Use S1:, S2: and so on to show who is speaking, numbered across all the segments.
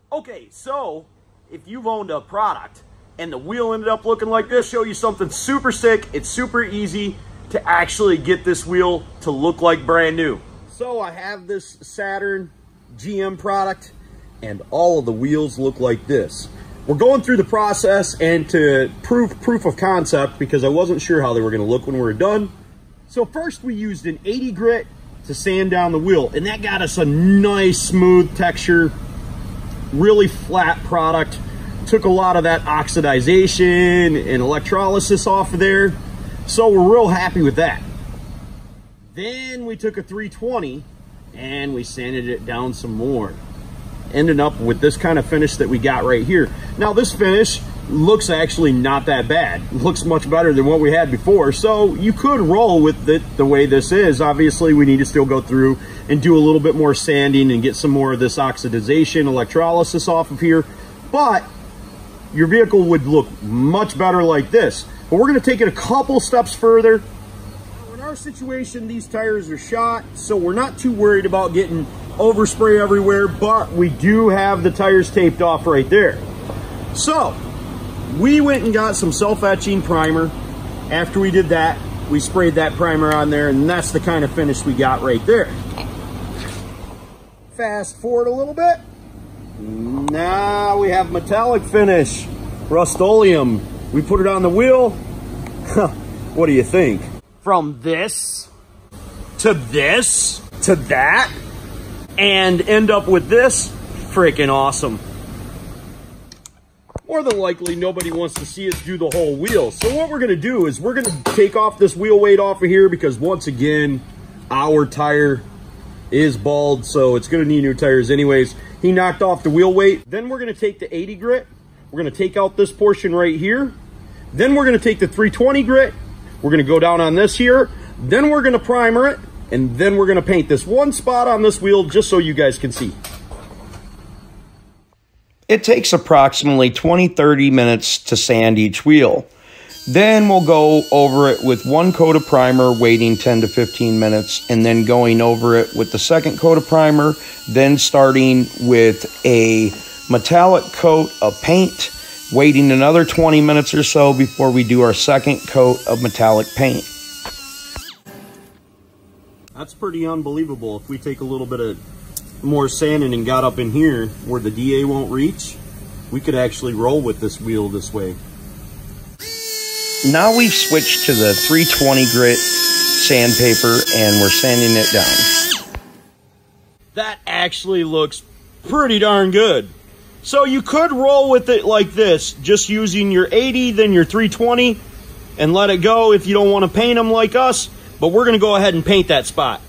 S1: Okay, so if you've owned a product and the wheel ended up looking like this, show you something super sick. It's super easy to actually get this wheel to look like brand new. So I have this Saturn GM product and all of the wheels look like this. We're going through the process and to proof of concept because I wasn't sure how they were going to look when we were done. So first we used an 80 grit to sand down the wheel, and that got us a nice smooth texture, really flat product. Took a lot of that oxidization and electrolysis off of there, so we're real happy with that. Then we took a 320 and we sanded it down some more, ending up with this kind of finish that we got right here. Now this finish looks actually not that bad. It looks much better than what we had before, so you could roll with it the way this is. Obviously we need to still go through and do a little bit more sanding and get some more of this oxidization, electrolysis off of here, but your vehicle would look much better like this. But we're going to take it a couple steps further. Now in our situation, these tires are shot, so we're not too worried about getting overspray everywhere, but we do have the tires taped off right there. So we went and got some self-etching primer. After we did that, we sprayed that primer on there, and that's the kind of finish we got right there. Fast forward a little bit. Now we have metallic finish, Rust-Oleum. We put it on the wheel. What do you think? From this to this to that, and end up with this, freaking awesome. More than likely, nobody wants to see us do the whole wheel. So what we're gonna do is we're gonna take off this wheel weight off of here because once again, our tire is bald, so it's gonna need new tires anyways. He knocked off the wheel weight. Then we're gonna take the 80 grit. We're gonna take out this portion right here. Then we're gonna take the 320 grit. We're gonna go down on this here. Then we're gonna primer it. And then we're gonna paint this one spot on this wheel just so you guys can see.
S2: It takes approximately 20-30 minutes to sand each wheel. Then we'll go over it with one coat of primer, waiting 10 to 15 minutes, and then going over it with the second coat of primer, then starting with a metallic coat of paint, waiting another 20 minutes or so before we do our second coat of metallic paint.
S1: That's pretty unbelievable. If we take a little bit of more sanding and got up in here where the DA won't reach, we could actually roll with this wheel this way.
S2: Now we've switched to the 320 grit sandpaper and we're sanding it down.
S1: That actually looks pretty darn good. So you could roll with it like this, just using your 80, then your 320, and let it go if you don't want to paint them like us, but we're going to go ahead and paint that spot.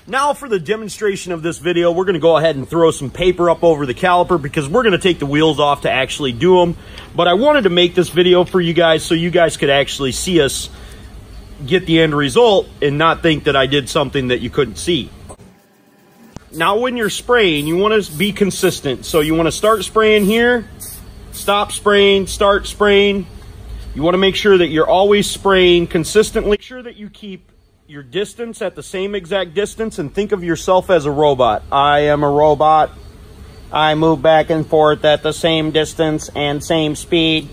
S1: Now for the demonstration of this video, we're going to go ahead and throw some paper up over the caliper because we're going to take the wheels off to actually do them. But I wanted to make this video for you guys so you guys could actually see us get the end result and not think that I did something that you couldn't see. Now when you're spraying, you want to be consistent. So you want to start spraying here, stop spraying, start spraying. You want to make sure that you're always spraying consistently. Make sure that you keep your distance at the same exact distance and think of yourself as a robot. I am a robot. I move back and forth at the same distance and same speed.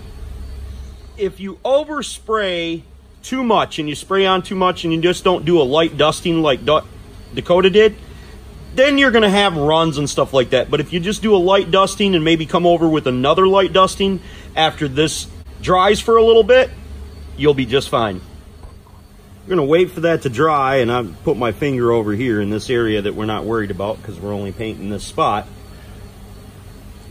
S1: If you overspray too much and you spray on too much and you just don't do a light dusting like Dakota did, then you're going to have runs and stuff like that. But if you just do a light dusting and maybe come over with another light dusting after this dries for a little bit, you'll be just fine. We're going to wait for that to dry, and I put my finger over here in this area that we're not worried about because we're only painting this spot.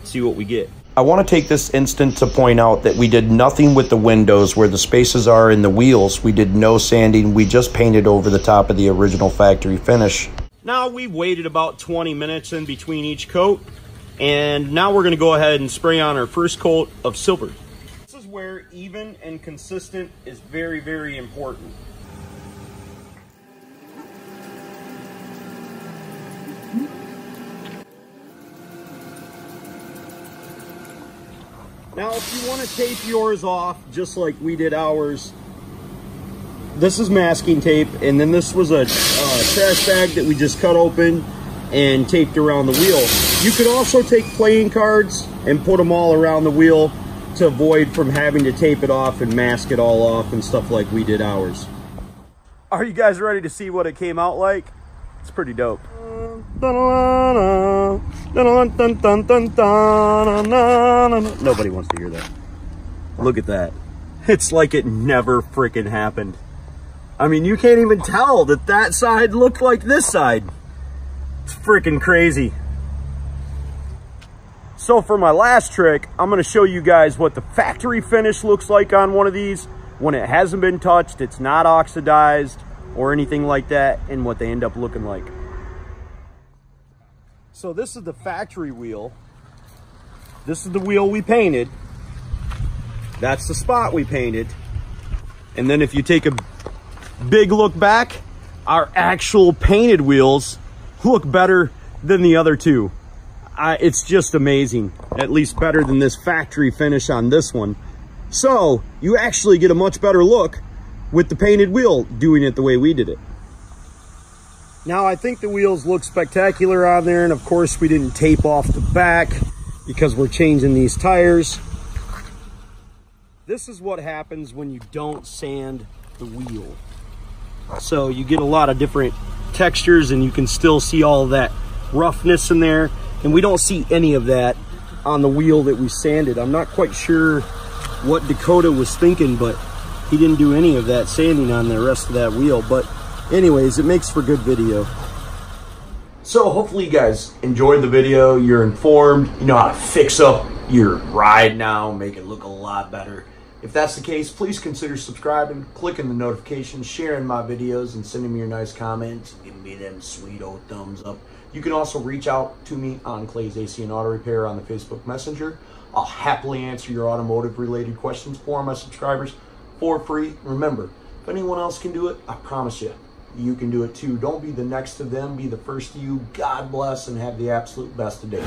S1: See what we get.
S2: I want to take this instant to point out that we did nothing with the windows where the spaces are in the wheels. We did no sanding. We just painted over the top of the original factory finish.
S1: Now we've waited about 20 minutes in between each coat, and now we're going to go ahead and spray on our first coat of silver. This is where even and consistent is very, very important. Now, if you want to tape yours off, just like we did ours, this is masking tape, and then this was a trash bag that we just cut open and taped around the wheel. You could also take playing cards and put them all around the wheel to avoid from having to tape it off and mask it all off and stuff like we did ours. Are you guys ready to see what it came out like? It's pretty dope. Nobody wants to hear that. Look at that. It's like it never freaking happened. I mean, you can't even tell that that side looked like this side. It's freaking crazy. So for my last trick, I'm going to show you guys what the factory finish looks like on one of these when it hasn't been touched, it's not oxidized or anything like that, and what they end up looking like. So this is the factory wheel. This is the wheel we painted. That's the spot we painted. And then if you take a big look back, our actual painted wheels look better than the other two. It's just amazing. At least better than this factory finish on this one. So you actually get a much better look with the painted wheel doing it the way we did it. Now I think the wheels look spectacular on there, and of course we didn't tape off the back because we're changing these tires. This is what happens when you don't sand the wheel. So you get a lot of different textures and you can still see all of that roughness in there, and we don't see any of that on the wheel that we sanded. I'm not quite sure what Dakota was thinking, but he didn't do any of that sanding on the rest of that wheel. But anyways, it makes for good video. So hopefully you guys enjoyed the video. You're informed, you know how to fix up your ride now, make it look a lot better. If that's the case, please consider subscribing, clicking the notifications, sharing my videos, and sending me your nice comments, and giving me them sweet old thumbs up. You can also reach out to me on Clay's AC and Auto Repair on the Facebook Messenger. I'll happily answer your automotive related questions for my subscribers for free. Remember, if anyone else can do it, I promise you, you can do it too. Don't be the next to them, be the first to you. God bless, and have the absolute best of days.